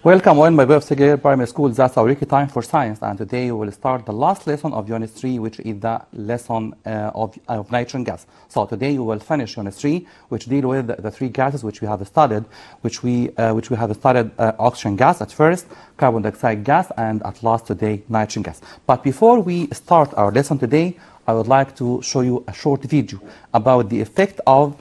Welcome all my way of second year primary school. That's our Wiki time for science, and today we will start the last lesson of Unit 3, which is the lesson of nitrogen gas. So today we will finish Unit 3, which deal with the three gases which we have studied, which we have studied oxygen gas at first, carbon dioxide gas, and at last today nitrogen gas. But before we start our lesson today, I would like to show you a short video about the effect of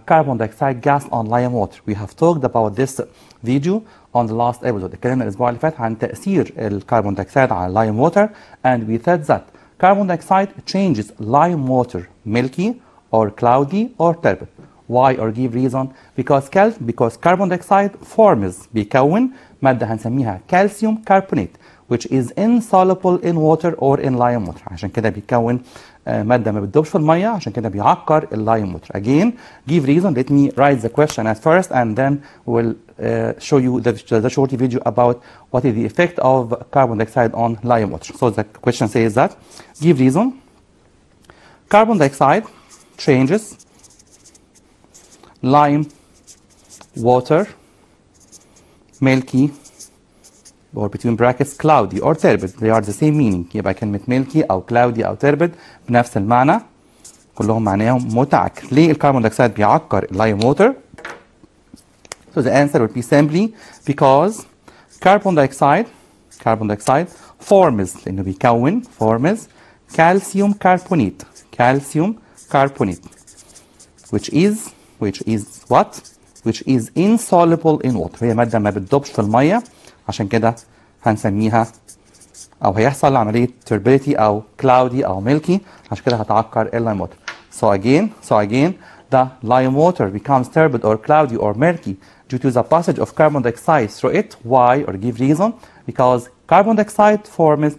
carbon dioxide gas on lime water. We have talked about this video on the last episode. اتكلمنا الأسبوع اللي فات عن تأثير الكربون دايوكسيد على lime water, and we said that carbon dioxide changes lime water milky or cloudy or turbid. Why or give reason? Because carbon dioxide forms بيكون مادة هنسميها calcium carbonate, which is insoluble in water or in lime water. عشان كده بيكون مادة ما بتدوبش في المية، عشان كده بيعكر اللايم ووتر. Again, give reason. Let me write the question at first, and then we'll show you the short video about what is the effect of carbon dioxide on lime water. So the question says that, give reason. Carbon dioxide changes lime water milky or between brackets cloudy or turbid. They are the same meaning. يبقى كلمة milky أو cloudy أو turbid بنفس المعنى، كلهم معناهم متعكر. ليه الكربون دايوكسيد بيعكر اللايم ووتر؟ So the answer would be simply because carbon dioxide forms لأنه بيكون forms calcium carbonate which is what? Which is insoluble in water. هي مادة ما بتدوبش في المية، عشان كده هنسميها أو هيحصل عملية turbidity أو cloudy أو milky، عشان كده هتعكر اللime water. So again, the lime water becomes turbid or cloudy or murky due to the passage of carbon dioxide through it. Why or give reason? Because carbon dioxide forms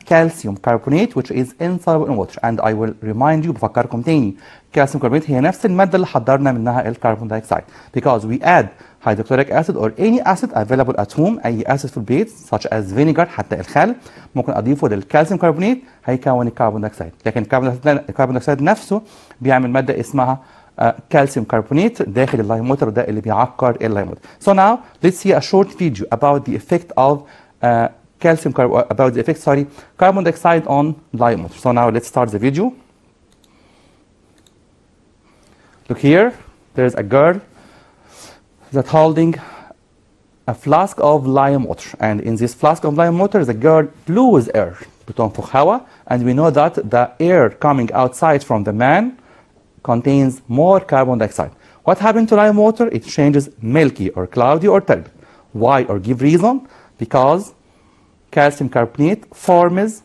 calcium carbonate which is insoluble in water. And I will remind you, بفكركم تاني، calcium carbonate هي نفس المادة اللي حضرنا منها الكربون دايوكسيد. Because we add hydrochloric acid or any acid available at home، أي acid في البيت such as vinegar، حتى الخل ممكن أضيفه للكالسيوم كربونات هيكون الكربون دايوكسيد. لكن الكربون دايوكسيد نفسه بيعمل مادة اسمها calcium carbonate داخل اللايم ووتر، وده اللي بيعكر اللايم ووتر. So now let's see a short video about the effect of carbon dioxide on lime water. So now let's start the video. Look here, there's a girl that holding a flask of lime water, and in this flask of lime water the girl blows air بتنفخ هواء, and we know that the air coming outside from the man contains more carbon dioxide. What happened to lime water? It changes milky or cloudy or turbid. Why or give reason? Because calcium carbonate forms,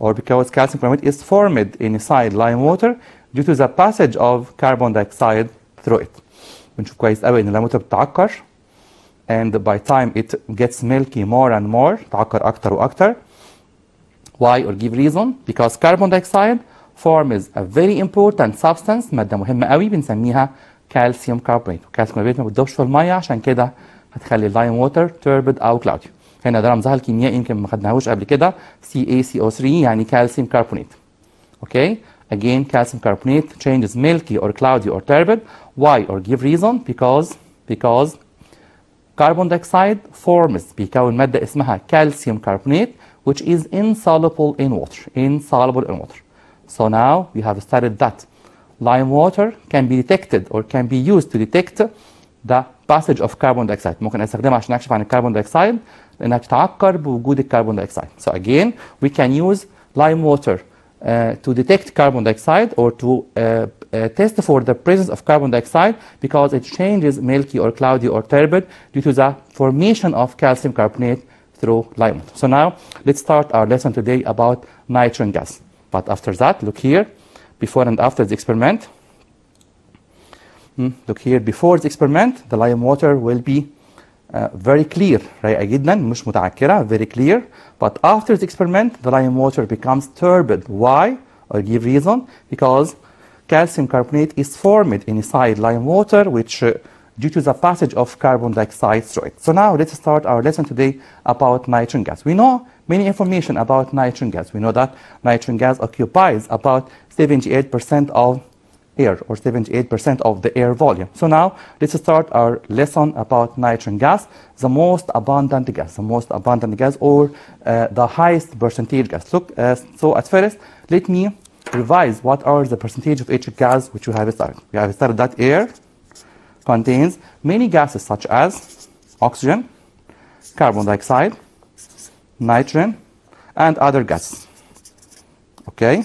or because calcium carbonate is formed inside lime water due to the passage of carbon dioxide through it. بنشوف كويس قوي ان اللايم ووتر بتعكر, and by time it gets milky more and more, تعكر اكتر واكتر. Why or give reason? Because carbon dioxide forms a very important substance, مادة مهمة قوي بنسميها calcium carbonate. calcium carbonate ما بتدوبش في المية، عشان كده هتخلي اللايم ووتر turbid او cloudy. هنا ده رمزها الكيميائي يمكن ما خدناهوش قبل كده، CaCO3 يعني calcium carbonate. Okay? Again, calcium carbonate changes milky or cloudy or turbid. Why or give reason? Because carbon dioxide forms بيكون مادة اسمها calcium carbonate which is insoluble in water. So now we have studied that lime water can be detected or can be used to detect the passage of carbon dioxide. ممكن استخدمها عشان اكشف عن الكربون دايوكسيد لانها بتتعكر بوجود الكربون دايوكسيد. So again, we can use lime water to detect carbon dioxide or to test for the presence of carbon dioxide because it changes milky or cloudy or turbid due to the formation of calcium carbonate through lime water. So now let's start our lesson today about nitrogen gas. But after that, look here, before and after the experiment. Look here, before the experiment, the lime water will be very clear, رايقة جدا مش متعكرة, very clear. But after the experiment, the lime water becomes turbid. Why? Or give reason? Because calcium carbonate is formed inside lime water, which due to the passage of carbon dioxide through it. So now let's start our lesson today about nitrogen gas. We know many information about nitrogen gas. We know that nitrogen gas occupies about 78% of air, or 78% of the air volume. So now let's start our lesson about nitrogen gas, the most abundant gas, or the highest percentage gas. Look, so at first, let me revise what are the percentage of each gas which we have started. We have started that air contains many gases such as oxygen, carbon dioxide, nitrogen, and other gases. Okay?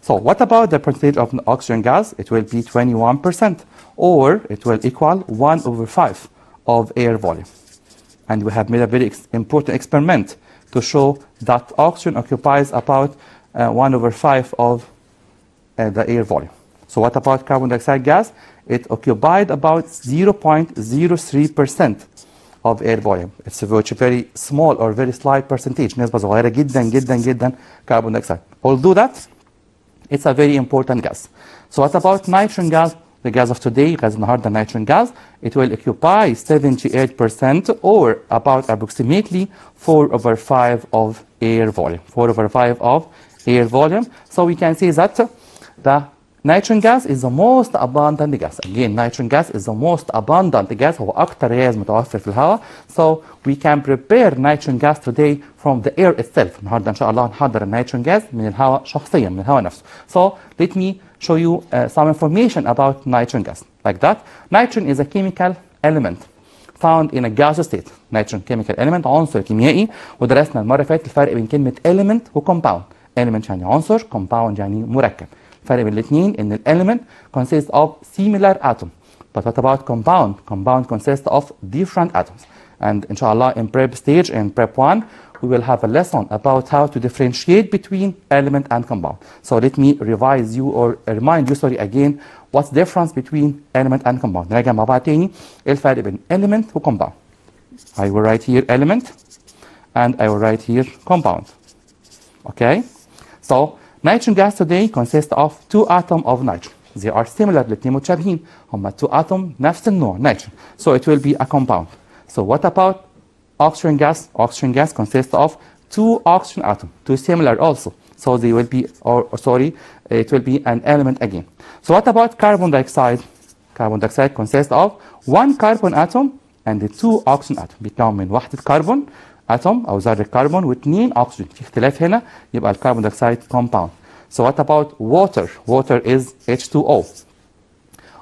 So what about the percentage of oxygen gas? It will be 21%, or it will equal 1/5 of air volume. And we have made a very important experiment to show that oxygen occupies about 1/5 of the air volume. So what about carbon dioxide gas? It occupied about 0.03% of air volume. It's a very small or very slight percentage. نسبة صغيرة جدا جدا جدا carbon dioxide. Although that, it's a very important gas. So what about nitrogen gas? The gas of today, غاز النهارده nitrogen gas, it will occupy 78%, or about approximately 4/5 of air volume. 4/5 of air volume. So we can say that the nitrogen gas is the most abundant gas. Again, nitrogen gas is the most abundant gas. هو أكتر غاز متوفر في الهواء. So we can prepare nitrogen gas today from the air itself. النهارده إن شاء الله نحضر النيتروجين gas من الهواء شخصيا، من الهواء نفسه. So let me show you some information about nitrogen gas. Like that, nitrogen is a chemical element found in a gaseous state. nitrogen chemical element، عنصر كيميائي، ودرسنا المرة اللي فاتت الفرق بين كلمة element و compound. element يعني عنصر، compound يعني مركب. الفرق بين الاثنين ان element consists of similar atoms. But what about compound? Compound consists of different atoms. And inshallah in prep stage, in prep 1, we will have a lesson about how to differentiate between element and compound. So let me revise you or remind you, sorry, again, what's the difference between element and compound. نراجع مع بعض تاني الفرق بين element و compound. I will write here element and I will write here compound. Okay? So nitrogen gas today consists of 2 atoms of nitrogen. They are similar. الاثنين متشابهين. هما 2 atoms نفس النوع nitrogen. So it will be a compound. So what about oxygen gas? Oxygen gas consists of 2 oxygen atoms, 2 similar also. So they will be, it will be an element again. So what about carbon dioxide? Carbon dioxide consists of 1 carbon atom and 2 oxygen atom. بيتكون من وحدة كربون atom أو ذرة كربون و2 oxygen. في اختلاف هنا يبقى الكربون دايوكسيد compound. So what about water? Water is H2O,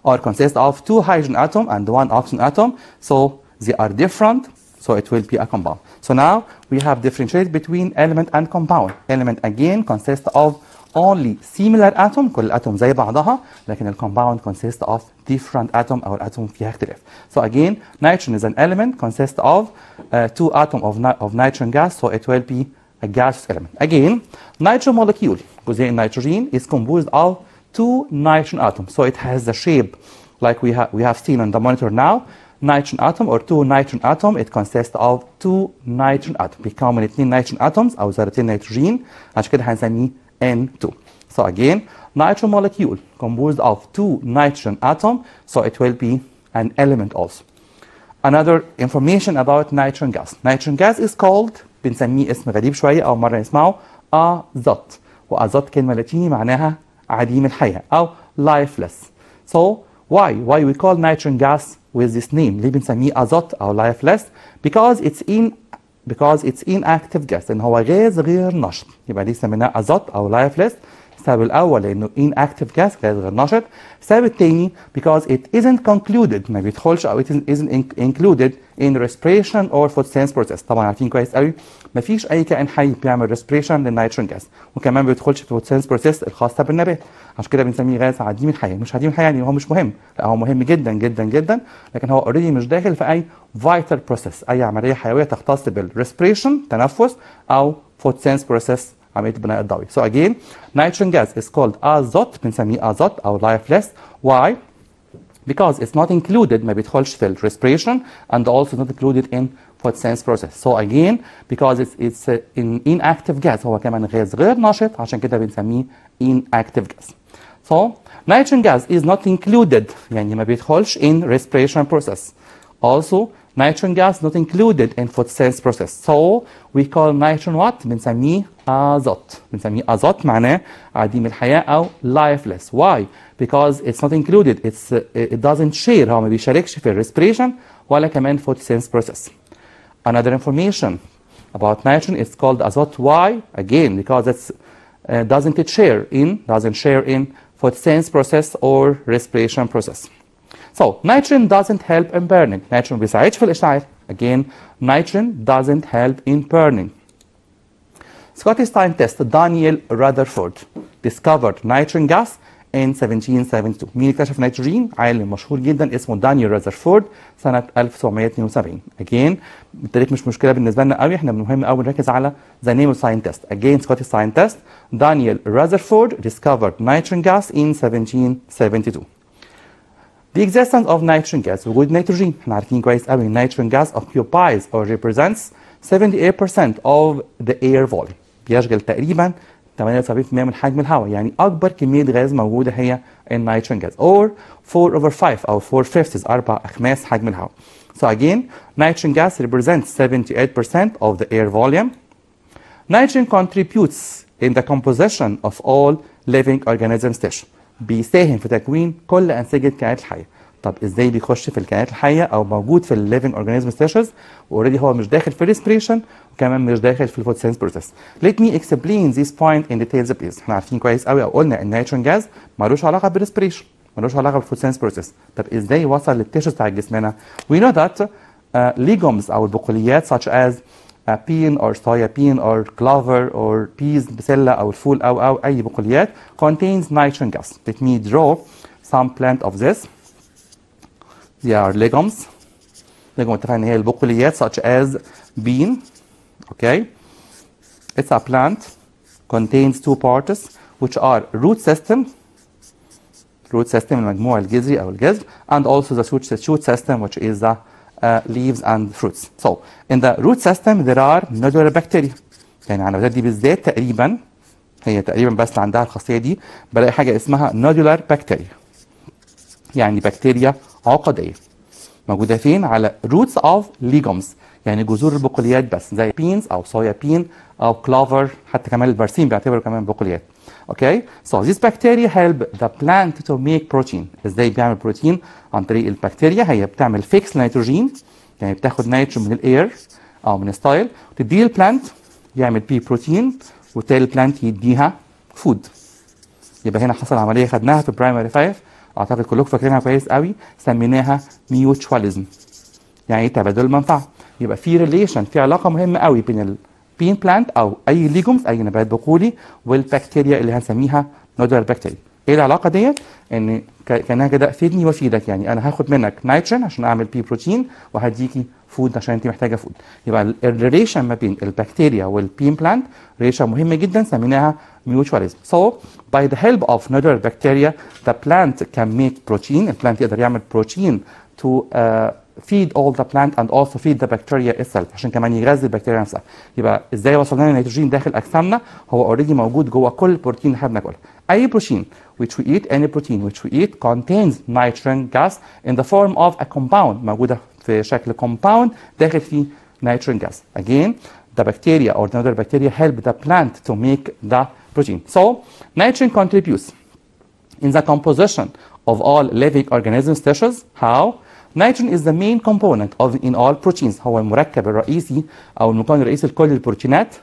or consists of 2 hydrogen atom and 1 oxygen atom. So they are different. So it will be a compound. So now we have differentiated between element and compound. Element again consists of only similar atom. كل الأتوم زي بعضها. لكن الcompound consists of different atom أو الأتوم فيها اختلاف. So again, nitrogen is an element consists of 2 atoms of nitrogen gas. So it will be a gaseous element. Again, nitrogen molecule, جزيء النيتروجين, is composed of 2 nitrogen atoms. So it has the shape like we have seen on the monitor now. Nitrogen atom or 2 nitrogen atom, it consists of 2 nitrogen atom. بيكون من 2 nitrogen atoms أو ذرتين نيتروجين. عشان كده هنسميه N2. So again, nitrogen molecule composed of 2 nitrogen atom. So it will be an element also. Another information about nitrogen gas. Nitrogen gas is called، بنسميه اسم غريب شوية أو مرة نسمعه، أزوت. وأزوت كلمة لاتيني معناها عديم الحياة أو lifeless. So why we call nitrogen gas with this name؟ ليه بنسميه أزوت أو lifeless؟ because it's inactive gas. لأن هو غاز غير نشط. يبقى دي سميناه أزوت أو lifeless. السبب الأول لأنه inactive gas غاز غير نشط. السبب الثاني because it isn't concluded، ما بيدخلش أو it isn't included in respiration or photosynthesis. طبعا عارفين كويس قوي ما فيش أي كائن حي بيعمل respiration للنيتروجين جاز، وكمان ما بيدخلش في photosynthesis الخاصة بالنبات. عشان كده بنسميه غاز عديم الحياة. مش عديم الحياة يعني هو مش مهم، لا هو مهم جدا جدا جدا، لكن هو اوريدي مش داخل في أي vital process، أي عملية حيوية تختص بالrespiration تنفس أو photosynthesis عملية البناء الضوئي. So again, nitrogen gas is called azote، بنسميه أزوت أو lifeless. Why? Because it's not included، ما بيدخلش في respiration and also not included in photosynthesis process. So again, because it's an inactive gas، هو كمان غاز غير نشط، عشان كده بنسميه inactive gas. So nitrogen gas is not included، يعني ما بيدخلش in respiration process. Also Nitrogen gas not included in photosynthesis process. So we call nitrogen what? بنسميه أزوت. بنسميه أزوت معناه عديم الحياة أو lifeless. Why? Because it's not included. It doesn't share. هو ما بيشاركش في respiration ولا كمان photosynthesis process. Another information about nitrogen is called azot. Why? Again, because it's doesn't share in photosynthesis process or respiration process. So nitrogen doesn't help in burning. Nitrogen ما بيساعدش في الإشعاع. Again, nitrogen doesn't help in burning. Scottish scientist Daniel Rutherford discovered nitrogen gas in 1772. مين اكتشف نيتروجين؟ عالم مشهور جدا اسمه دانيال رذرفورد سنة 1972. Again, التاريخ مش مشكلة بالنسبة لنا قوي، احنا مهم قوي نركز على the name of scientist. Again, Scottish scientist Daniel Rutherford discovered nitrogen gas in 1772. The existence of nitrogen gas. وجود نيتروجين احنا عارفين كويس قوي nitrogen gas occupies or represents 78% of the air volume. بيشغل تقريبا 78% من حجم الهواء، يعني أكبر كمية غاز موجودة هي النيتروجين gas or 4/5 أو 4/5 4/5 حجم الهواء. So again, nitrogen gas represents 78% of the air volume. Nitrogen contributes in the composition of all living organisms tissue. بيساهم في تكوين كل أنسجة الكائنات الحية. طب ازاي بيخش في الكائنات الحية او موجود في الليفنج اورجانيزمز تيشوز واوريدي هو مش داخل في الريسبريشن وكمان مش داخل في الفوتوسينثيسيس بروسيس. Let me explain this point in details please. احنا عارفين كويس قوي او قلنا ان النيتروجين جاز مالوش علاقة بالريسبريشن، مالوش علاقة بالفوتوسينثيسيس بروسيس. طب ازاي وصل للتيشوز بتاع جسمنا؟ We know that legumes او البقوليات such as bean or soya bean or clover or peas بسلة او الفول او اي بقوليات contains nitrogen gas. Let me draw some plant of this. They are legumes. legume اتفقنا ان هي البقوليات such as bean. Okay. It's a plant contains two parts which are root system المجموع الجذري او الجذر and also the shoot system which is the leaves and fruits. So in the root system there are nodular bacteria. يعني على النباتات دي بالذات هي تقريبا بس عندها الخاصية دي، بلاقي حاجة اسمها nodular bacteria. يعني بكتيريا عقدية موجودة فين؟ على roots of legumes يعني جذور البقوليات بس زي beans أو صويا بين أو clover، حتى كمان البرسيم بيعتبروا كمان بقوليات. Okay, so this bacteria help the plant to make protein. ازاي بيعمل بروتين؟ عن طريق البكتيريا. هي بتعمل فيكس نيتروجين يعني بتاخد نيتروجين من الاير او من السايل وتديه البلانت يعمل بيه بروتين وبالتالي البلانت يديها فود. يبقى هنا حصل عمليه خدناها في برايمري 5 اعتقد كلكم فاكرينها كويس قوي، سميناها ميوتشواليزم يعني تبادل المنفعه. يبقى في ريليشن، في علاقه مهمه قوي بين البين بلانت او اي ليجومز اي نبات بقولي والبكتيريا اللي هنسميها نودولار بكتيريا. ايه العلاقه ديت؟ ان كانها كده فيدني وفيدك، يعني انا هاخد منك نيتروجين عشان اعمل بيه بروتين وهديكي فود عشان انت محتاجه فود. يبقى الريليشن ما بين البكتيريا والبين بلانت ريليشن مهمه جدا سميناها mutualism. So by the help of nodular bacteria the plant can make protein. البلانت يقدر يعمل بروتين to feed all the plant and also feed the bacteria itself عشان كمان يغذي البكتيريا نفسها. يبقى ازاي وصلنا للنيتروجين داخل اجسامنا؟ هو اوريدي موجود جوه كل بروتين اللي احنا بناكلها. اي بروتين which we eat, any protein which we eat contains nitrogen gas in the form of a compound موجوده في شكل compound داخل فيه nitrogen gas. Again the bacteria or the other bacteria help the plant to make the protein. So nitrogen contributes in the composition of all living organisms tissues. How? Nitrogen is the main component of in all proteins. هو المركب الرئيسي أو المكون الرئيسي لكل البروتينات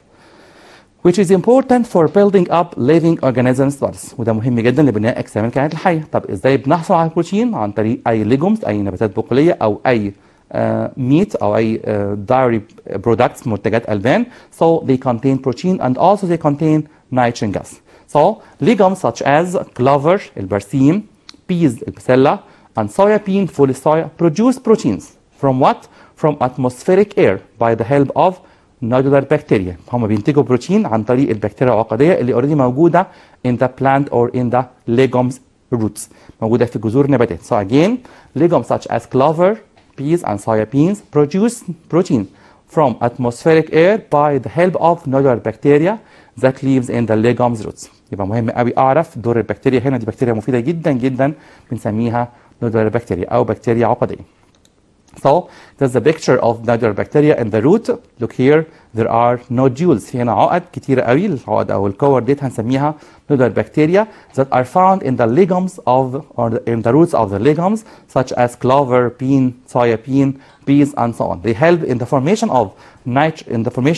which is important for building up living organisms bodies. وده مهم جدا لبناء أجسام الكائنات الحية. طب إزاي بنحصل على البروتين؟ عن طريق أي legumes أي نباتات بقولية أو أي meat أو أي dairy products منتجات ألبان. So they contain protein and also they contain nitrogen gas. So legumes such as clover البرسيم, peas البسلة and soya bean فول الصويا produce proteins from what? From atmospheric air by the help of nodular bacteria. هم بينتجوا بروتين عن طريق البكتيريا العقدية اللي already موجودة in the plant or in the legumes roots موجودة في جذور النباتات. So again legumes such as clover, peas and soya beans produce protein from atmospheric air by the help of nodular bacteria that lives in the legumes roots. يبقى مهم قوي اعرف دور البكتيريا هنا. دي بكتيريا مفيدة جدا جدا بنسميها nodular bacteria او بكتيريا عقدية. So there's a picture of nodule bacteria in the root. Look here, there are nodules. في هنا عقد كتيرة قوي. العقد أو الكور ديت هنسميها nodule bacteria that are found in the legumes of in the roots of the legumes such as clover, bean, soya bean, peas, and so on. They help in the formation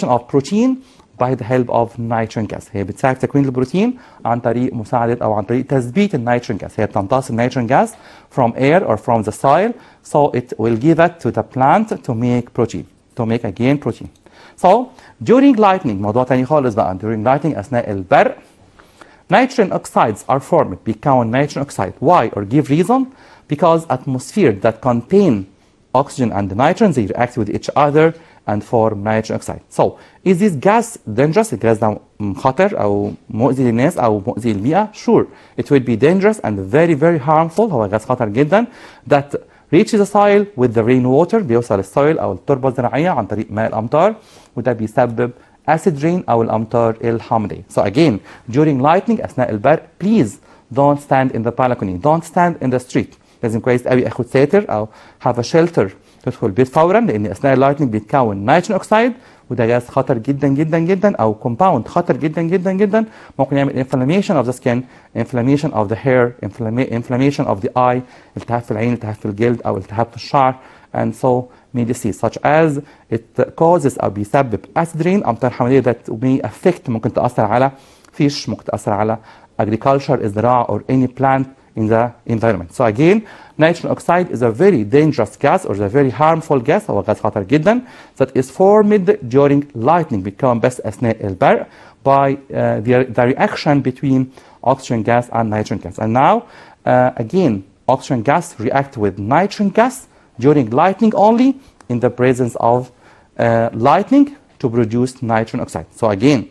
of protein by the help of nitrogen gas. هي بتساعد تكوين البروتين عن طريق مساعدة أو عن طريق تثبيت النيتروجين gas. هي بتمتص النيتروجين gas from air or from the soil, so it will give it to the plant to make protein, to make again protein. So during lightning موضوع تاني خالص بقى. During lightning أثناء البرق nitrogen oxides are formed. بيكون nitrogen oxide. Why or give reason? Because atmosphere that contain oxygen and nitrogen they react with each other and form nitrogen oxide. So is this gas dangerous? الجاز ده خطر أو مؤذي للناس أو مؤذي للبيئة? Sure, it will be dangerous and very very harmful. هو غاز خطر جدا that reaches the soil with the rainwater. بيوصل السويل أو التربة الزراعية عن طريق ماء الأمطار وده بيسبب acid rain أو الأمطار الحامضية. So again, during lightning أثناء البرق please don't stand in the balcony, don't stand in the street. لازم كويس قوي اخد ساتر أو have a shelter تدخل البيت فورا لان اثناء اللايتنج بيتكون نيتروجين اوكسيد وده غاز خطر جدا جدا جدا او كومباوند خطر جدا جدا جدا ممكن يعمل inflammation of the skin, inflammation of the hair, inflammation of the eye, التهاب في العين, التهاب في الجلد او التهاب في الشعر and so may disease such as it causes او بيسبب acid rain امطار حمضيه that may affect ممكن تاثر على fish, ممكن تاثر على agriculture, الزراعه or any plant in the environment. So again, nitrogen oxide is a very dangerous gas or a very harmful gas هو غاز خطر جدا that is formed during lightning بيتكون بس أثناء البرق by the reaction between oxygen gas and nitrogen gas. And now again oxygen gas react with nitrogen gas during lightning only in the presence of lightning to produce nitrogen oxide. So again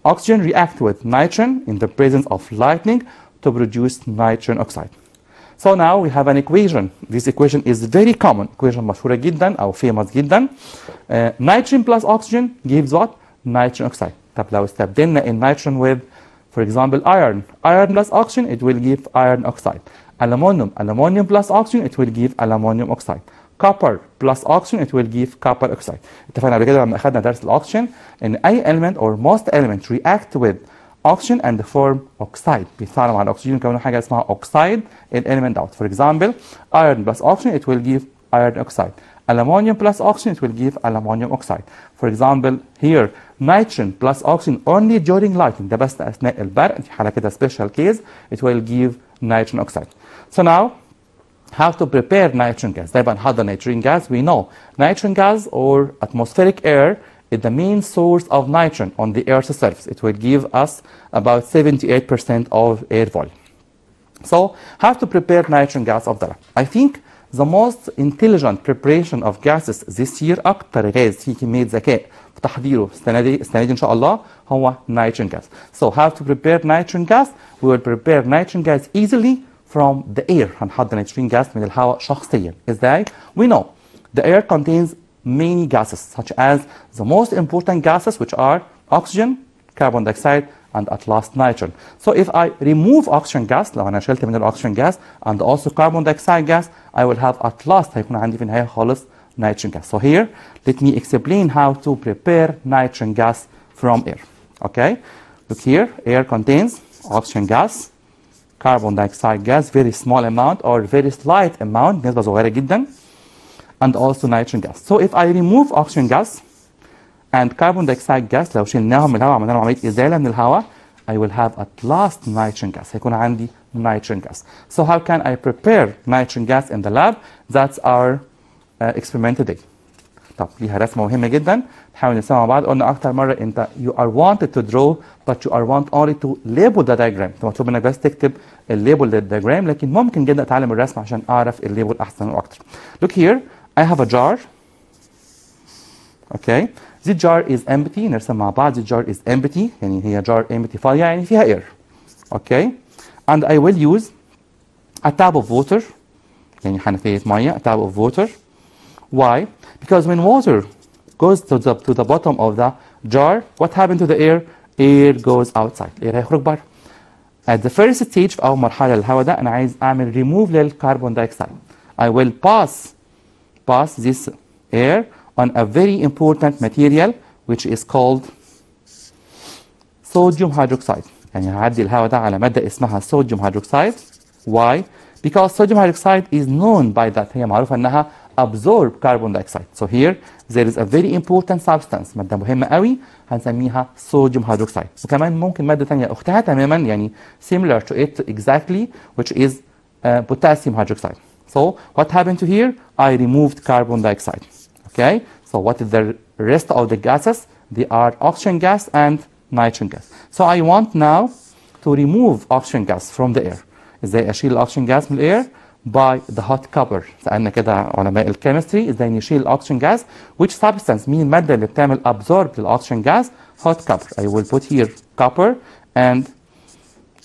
oxygen react with nitrogen in the presence of lightning to produce nitrogen oxide. So now we have an equation. This equation is very common. Equation مشهورة جدا أو famous جدا. Nitrogen plus oxygen gives what? Nitrogen oxide. طب لو استبدلنا النيتروجين with for example iron. Iron plus oxygen it will give iron oxide. Aluminum plus oxygen it will give aluminum oxide. Copper plus oxygen it will give copper oxide. اتفقنا قبل كده لما أخذنا درس الأكسجين إن أي element or most element react with oxygen and form oxide. بيتفاعلوا مع الأكسجين يكونوا حاجة اسمها oxide element out. For example, iron plus oxygen it will give iron oxide. Aluminum plus oxygen it will give aluminum oxide. For example, here nitrogen plus oxygen only during lightning ده بس أثناء البرق في حالة كده special case it will give nitrogen oxide. So now how to prepare nitrogen gas. ده يبقى نحضر nitrogen gas. We know nitrogen gas or atmospheric air is the main source of nitrogen on the Earth's surface. It will give us about 78% of air volume. So, how to prepare nitrogen gas of the lab? I think the most intelligent preparation of gases this year أكتر غاز فيه كمية ذكاء في تحضيره السنة دي إن شاء الله هو nitrogen gas. So, how to prepare nitrogen gas? We will prepare nitrogen gas easily from the air. هنحضر nitrogen gas من الهواء شخصيا. إزاي? We know the air contains many gases such as the most important gases which are oxygen, carbon dioxide and at last nitrogen. So if I remove oxygen gas لو أنا شلت من الأكسجين gas and also carbon dioxide gas I will have at last هيكون عندي في النهاية خالص nitrogen gas. So here let me explain how to prepare nitrogen gas from air. Okay, look here, air contains oxygen gas, carbon dioxide gas very small amount or very slight amount نسبة صغيرة جدا and also nitrogen gas. So if I remove oxygen gas and carbon dioxide gas لو شلناهم من الهواء عملنا عملية إزالة من الهواء I will have at last nitrogen gas. هيكون عندي nitrogen gas. So how can I prepare nitrogen gas in the lab? That's our experiment today. طب ليها رسمة مهمة جدا نحاول نسمع مع بعض. قلنا أكتر مرة أنت you are wanted to draw but you are want only to label the diagram. أنت مطلوب منك بس تكتب الليبل للدياجرام لكن ممكن جدا أتعلم الرسم عشان أعرف الليبل أحسن وأكتر. Look here, I have a jar. Okay, this jar is empty. نرسم مع بعض. This jar is empty. يعني هي jar empty فاضية يعني فيها air. Okay, and I will use a tap of water. يعني حنفية مية. A tap of water. Why? Because when water goes to the bottom of the jar, what happened to the air? Air goes outside. air هيخرج بره. At the first stage في أول مرحلة للهواء ده أنا عايز أعمل remove للكربون dioxide. I will pass pass this air on a very important material which is called sodium hydroxide. يعني هعدي الهواء ده على مادة اسمها sodium hydroxide. Why? Because sodium hydroxide is known by that. هي معروفة انها absorb carbon dioxide. So here there is a very important substance. مادة مهمة قوي هنسميها sodium hydroxide. وكمان ممكن مادة تانية اختها تماما يعني similar to it exactly which is potassium hydroxide. So what happened to here? I removed carbon dioxide. Okay? So what is the rest of the gases? They are oxygen gas and nitrogen gas. So I want now to remove oxygen gas from the air. ازاي اشيل الاكسجين جاز من الاير؟ by the hot copper. سألنا كده علماء الكيمستري ازاي نشيل الاكسجين جاز. which substance مين المادة اللي بتعمل absorb للاكسجين جاز؟ hot copper. I will put here copper and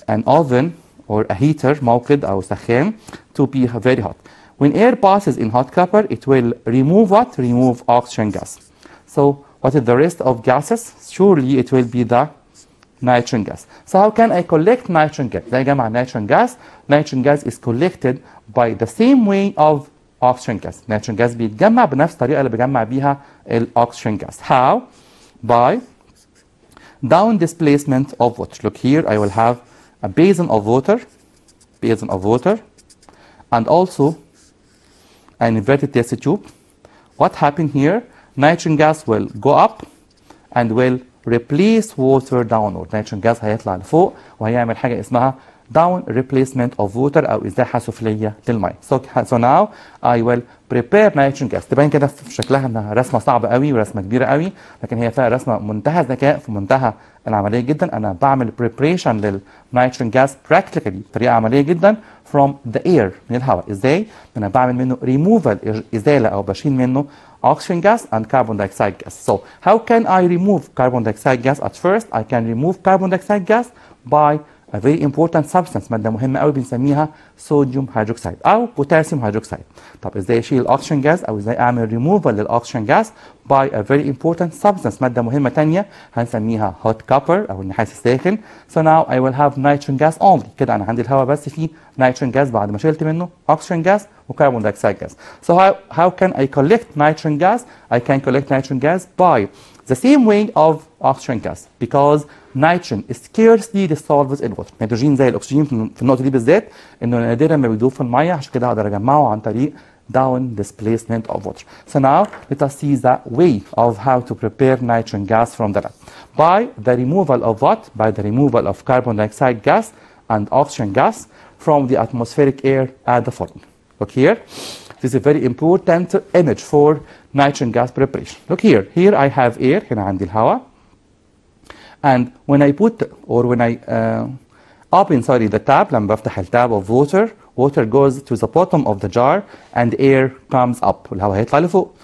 an oven or a heater موقد أو سخان to be very hot. When air passes in hot copper it will remove what? Remove oxygen gas. So what is the rest of gases? Surely it will be the nitrogen gas. So how can I collect nitrogen gas? ده يا جماعة nitrogen gas. Nitrogen gas is collected by the same way of oxygen gas. Nitrogen gas بيتجمع بنفس الطريقة اللي بيجمع بيها oxygen gas. How? By down displacement of water. Look here, I will have a basin of water, and also an inverted test tube. What happened here? Nitrogen gas will go up and will replace water downward. Nitrogen gas هيطلع لفوق وهيعمل حاجة اسمها down replacement of water أو إزاحة سفلية للماء. So now I will prepare nitrogen gas. تبين كده في شكلها انها رسمة صعبة قوي ورسمة كبيرة قوي، لكن هي فيها رسمة منتهى الذكاء في منتهى العملية جدا. أنا بعمل preparation للنيتروجين gas practically بطريقة عملية جدا from the air من الهواء. إزاي؟ أنا بعمل منه removal إزالة أو بشيل منه oxygen gas and carbon dioxide gas. So how can I remove carbon dioxide gas? At first I can remove carbon dioxide gas by a very important substance. مادة مهمة قوي بنسميها sodium hydroxide أو potassium hydroxide. طب إزاي أشيل الأكسجين جاز أو إزاي أعمل removal للأكسجين جاز؟ by a very important substance. مادة مهمة تانية هنسميها hot copper أو النحاس الساخن. So now I will have nitrogen gas only. كده أنا عندي الهواء بس فيه nitrogen gas بعد ما شلت منه oxygen gas وcarbon dioxide gas. So how can I collect nitrogen gas? I can collect nitrogen gas by the same way of oxygen gas because nitrogen scarcely dissolves in water. النيتروجين زي الاكسجين في النقطه دي بالذات انه نادرا ما بيدوب في الميه، عشان كده اقدر اجمعه عن طريق down displacement of water. So now let us see the way of how to prepare nitrogen gas from the lab. By the removal of what? By the removal of carbon dioxide gas and oxygen gas from the atmospheric air at the following. Look here. This is a very important image for nitrogen gas preparation. Look here. Here I have air. هنا عندي الهواء. And when I put or when I open the tap لما بفتح التاب of water goes to the bottom of the jar and air comes up. الهواء هيطلع لفوق.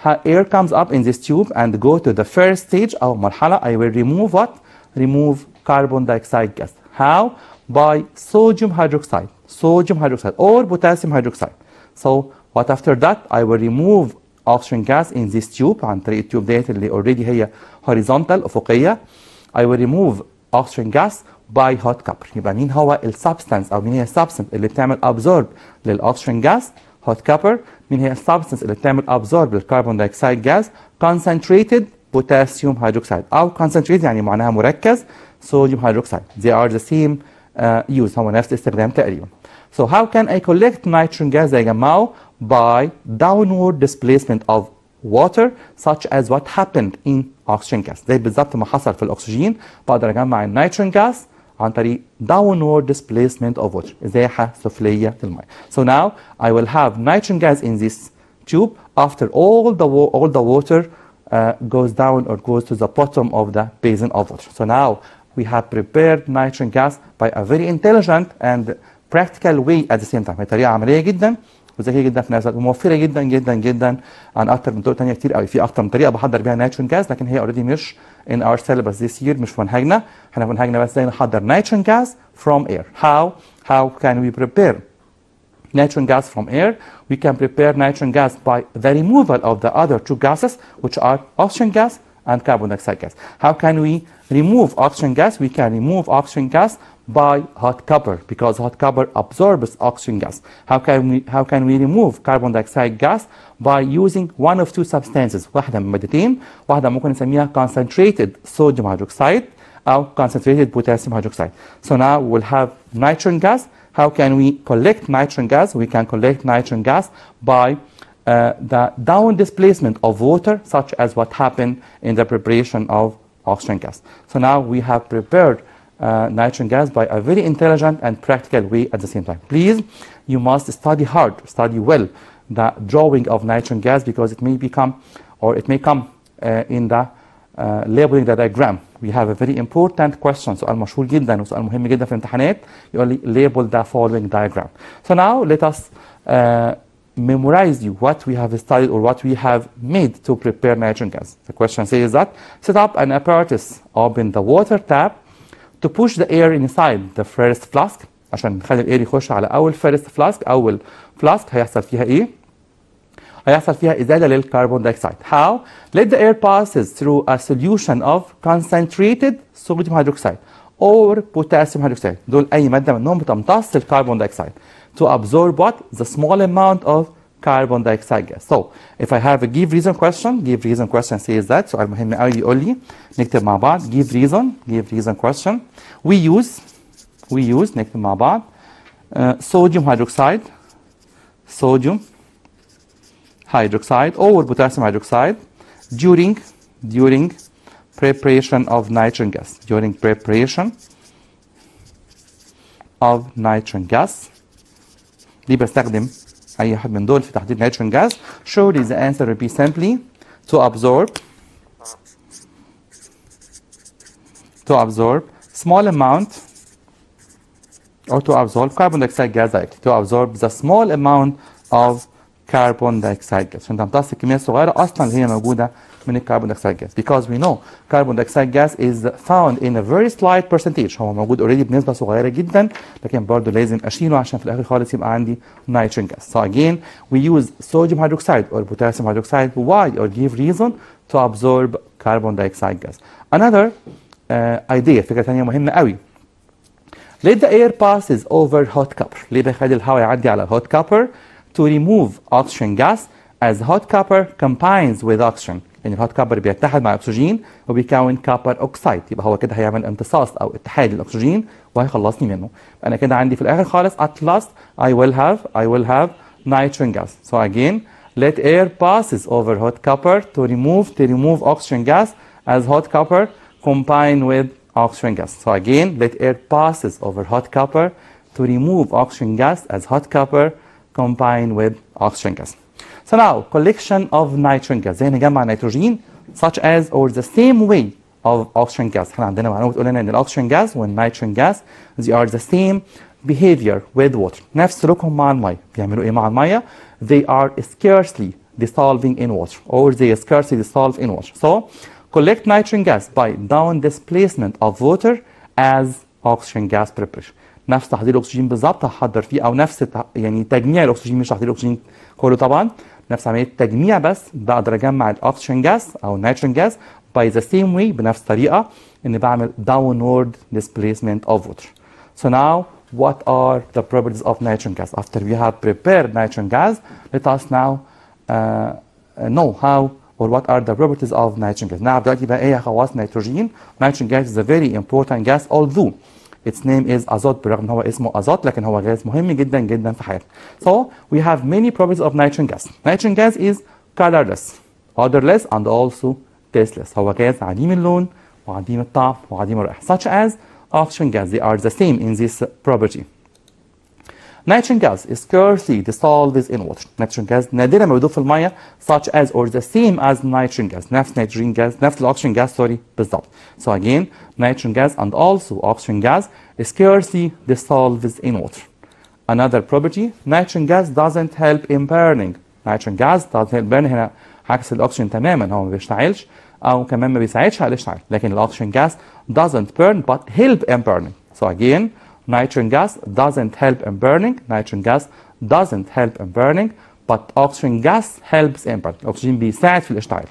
Air comes up in this tube and go to the first stage أو مرحلة. I will remove what? Remove carbon dioxide gas. How? By sodium hydroxide or potassium hydroxide. So what after that? I will remove oxygen gas in this tube عن طريق التيوب ديت اللي already هي horizontal أفقية. I will remove oxygen gas by hot copper. يبقى مين هو السبستانس أو مين هي السبستانس اللي بتعمل absorb للأكسجين جاز؟ hot copper. مين هي السبستانس اللي بتعمل absorb للكربون دايوكسيد جاز؟ concentrated potassium hydroxide أو concentrated يعني معناها مركز sodium hydroxide. They are the same use. هو نفس الاستخدام تقريبا. So how can I collect nitrogen gas يا جماعة؟ By downward displacement of water such as what happened in oxygen gas. زي بالظبط ما حصل في الأكسجين بقدر أجمع النيتروجين gas عن طريق downward displacement of water إزاحة سفلية للماء. So now I will have nitrogen gas in this tube after all the water goes down or goes to the bottom of the basin of water. So now we have prepared nitrogen gas by a very intelligent and practical way at the same time. هي طريقة عملية جدا وذكيه جدا في نفس الوقت وموفره جدا جدا جدا عن اكتر من طرق ثانيه كتير قوي. في اكتر من طريقه بحضر بيها نيتروجين جاز لكن هي اوريدي مش in our syllabus this year، مش في منهجنا. احنا في منهجنا بس ازاي نحضر نيتروجين جاز from air. How can we prepare nitrogen gas from air? We can prepare nitrogen gas by the removal of the other two gases which are oxygen gas and carbon dioxide gas. How can we remove oxygen gas? We can remove oxygen gas by hot copper because hot copper absorbs oxygen gas. How can we remove carbon dioxide gas? By using one of two substances. واحدة من مادتين، واحدة ممكن نسميها concentrated sodium hydroxide أو concentrated potassium hydroxide. So now we'll have nitrogen gas. How can we collect nitrogen gas? We can collect nitrogen gas by the down displacement of water, such as what happened in the preparation of oxygen gas. So now we have prepared nitrogen gas by a very intelligent and practical way at the same time. Please, you must study hard, study well the drawing of nitrogen gas because it may become, or it may come in the labeling the diagram. We have a very important question, سؤال مشهور جدا وسؤال مهم جدا في الامتحانات، يقول لي label the following diagram. So now let us memorize you what we have studied or what we have made to prepare nitrogen gas. The question says that set up an apparatus, open the water tap to push the air inside the first flask. عشان نخلي الاير يخش على اول first flask. اول flask هيحصل فيها ايه؟ هيحصل فيها ازاله للكربون دايوكسيد. How? Let the air passes through a solution of concentrated sodium hydroxide or potassium hydroxide. دول اي ماده منهم بتمتص الكربون دايوكسيد to absorb what? The small amount of carbon dioxide gas. So if I have a give reason question says that. سؤال مهم قوي بيقول لي نكتب مع بعض give reason question. We use نكتب مع بعض sodium hydroxide or potassium hydroxide during preparation of nitrogen gas. During preparation of nitrogen gas. دي بستخدم أي واحد من دول في تحديد nitrogen gas. Surely the answer will be simply to absorb small amount or to absorb carbon dioxide gas directly. To absorb the small amount of carbon dioxide gas. عشان تمتص الكمية الصغيرة أصلا اللي هي موجودة من الكربون دايوكسيد gas. Because we know carbon dioxide gas is found in a very slight percentage. هو موجود already بنسبة صغيرة جدا، لكن برضه لازم أشيله عشان في الآخر خالص يبقى عندي nitrogen gas. So again we use sodium hydroxide or potassium hydroxide. Why? Or give reason to absorb carbon dioxide gas. Another idea، فكرة ثانية مهمة قوي. Let the air passes over hot copper. ليه بخلي الهواء يعدي على hot copper to remove oxygen gas as hot copper combines with oxygen. يعني الهوت كابر بيتحد مع الاكسجين وبيكون كابر اوكسايد، يبقى هو كده هيعمل امتصاص او اتحاد للاكسجين وهيخلصني منه. انا كده عندي في الاخر خالص at last I will have nitrogen gas. So again let air passes over hot copper to remove oxygen gas as hot copper combine with oxygen gas. So again let air passes over hot copper to remove oxygen gas as hot copper combine with oxygen gas. So now collection of nitrogen gas. زي نجمع نيتروجين such as or the same way of oxygen gas. احنا عندنا معلومة بتقول لنا ان الاكسجين gas والنيتروجين gas they are the same behavior with water. نفس سلوكهم مع المية. بيعملوا ايه مع المية؟ They are scarcely dissolving in water or they scarcely dissolve in water. So collect nitrogen gas by down displacement of water as oxygen gas preparation. نفس تحضير الاكسجين بالظبط هحضر فيه، او نفس يعني تجميع الاكسجين، مش تحضير الاكسجين كله طبعا، نفس عمليه تجميع، بس بقدر اجمع الاكسجين جاز او النيتروجين جاز by the same way بنفس الطريقه ان بعمل downward displacement of water. So now what are the properties of nitrogen gas? After we have prepared nitrogen gas, let us now know how or what are the properties of nitrogen gas. نعرف دلوقتي بقى ايه خواص نيتروجين. Nitrogen gas is a very important gas although its name is azot. برغم ان هو اسمه azot لكن هو غاز مهم جدا جدا في حياتنا. So we have many properties of nitrogen gas. Nitrogen gas is colorless, odorless and also tasteless. هو غاز عديم اللون وعديم الطعم وعديم الرائحة. Such as oxygen gas, they are the same in this property. Nitrogen gas is scarcely dissolves in water. Nitrogen gas نادرا ما بيدوب في المية such as or the same as nitrogen gas. نفس nitrogen gas نفس الأكسجين gas بالضبط. So again nitrogen gas and also oxygen gas scarcely dissolves in water. Another property, nitrogen gas doesn't help in burning. Nitrogen gas doesn't help burning. هنا عكس الأكسجين تماما، هو ما بيشتعلش أو كمان ما بيساعدش على الاشتعال، لكن الأكسجين gas doesn't burn but help in burning. So again nitrogen gas doesn't help in burning. Nitrogen gas doesn't help in burning but oxygen gas helps in burning. الأكسجين بيساعد في الاشتعال.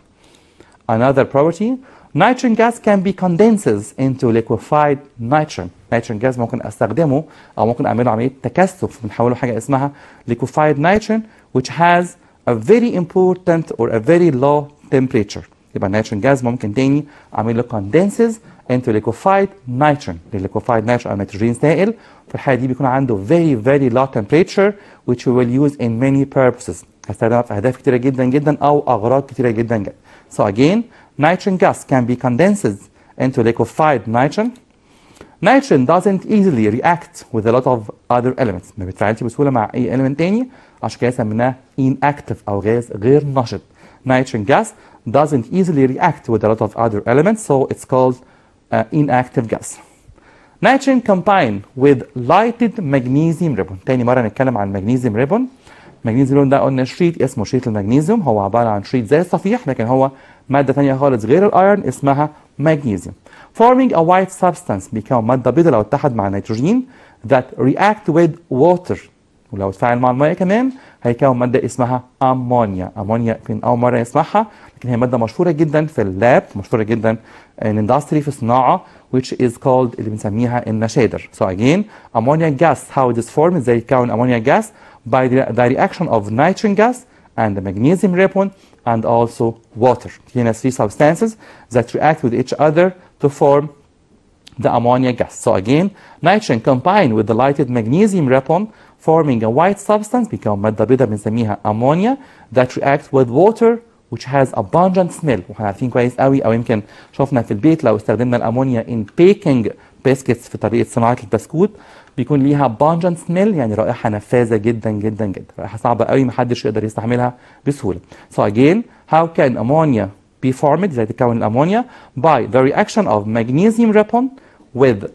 Another property, Nitrogen gas can be condensed into liquefied nitrogen. Nitrogen gas ممكن استخدمه او ممكن اعمله عمليه تكثف بنحوله حاجه اسمها liquefied nitrogen which has a very important or a very low temperature. يبقى nitrogen gas ممكن تاني اعمل له condenses into liquefied nitrogen. liquefied nitrogen او نيتروجين سائل في الحاله دي بيكون عنده very low temperature which we will use in many purposes. هستخدمها في اهداف كتيره جدا جدا او اغراض كتيره جدا جدا. So again, nitrogen gas can be condensed into liquefied nitrogen. Nitrogen doesn't easily react with a lot of other elements. ما بيتفاعلش بسهوله مع اي element تاني عشان كده سميناه inactive او غاز غير نشط. Nitrogen gas doesn't easily react with a lot of other elements, so it's called inactive gas. Nitrogen combined with lighted magnesium ribbon. تاني مرة نتكلم عن magnesium ribbon. magnesium ribbon ده قلنا شريط اسمه شريط المغنيسيوم، هو عبارة عن شريط زي الصفيح لكن هو مادة تانية خالص غير الايرون اسمها magnesium. Forming a white substance بيكون مادة بيضاء لو اتحد مع النيتروجين that react with water. ولو اتفاعل مع المية كمان هيكون مادة اسمها أمونيا. أمونيا فين أول مرة نسمعها لكن هي مادة مشهورة جدا في اللاب، مشهورة جدا in industry في الصناعة which is called اللي بنسميها النشادر. So again ammonia gas how it is formed ازاي يتكون ammonia gas by the reaction of nitrogen gas and the magnesium ribbon and also water. هنا three substances that react with each other to form the ammonia gas. So again nitrogen combined with the lighted magnesium ribbon forming a white substance بيكون مادة بيضاء بنسميها ammonia that reacts with water which has a pungent smell. واحنا عارفين كويس قوي او يمكن شفنا في البيت لو استخدمنا الامونيا in baking biscuits في طريقة صناعة البسكوت بيكون ليها pungent smell يعني رائحة نفاذة جدا جدا جدا، رائحة صعبة قوي محدش يقدر يستحملها بسهولة. So again how can ammonia be formed ازاي تتكون الامونيا by the reaction of magnesium ribbon with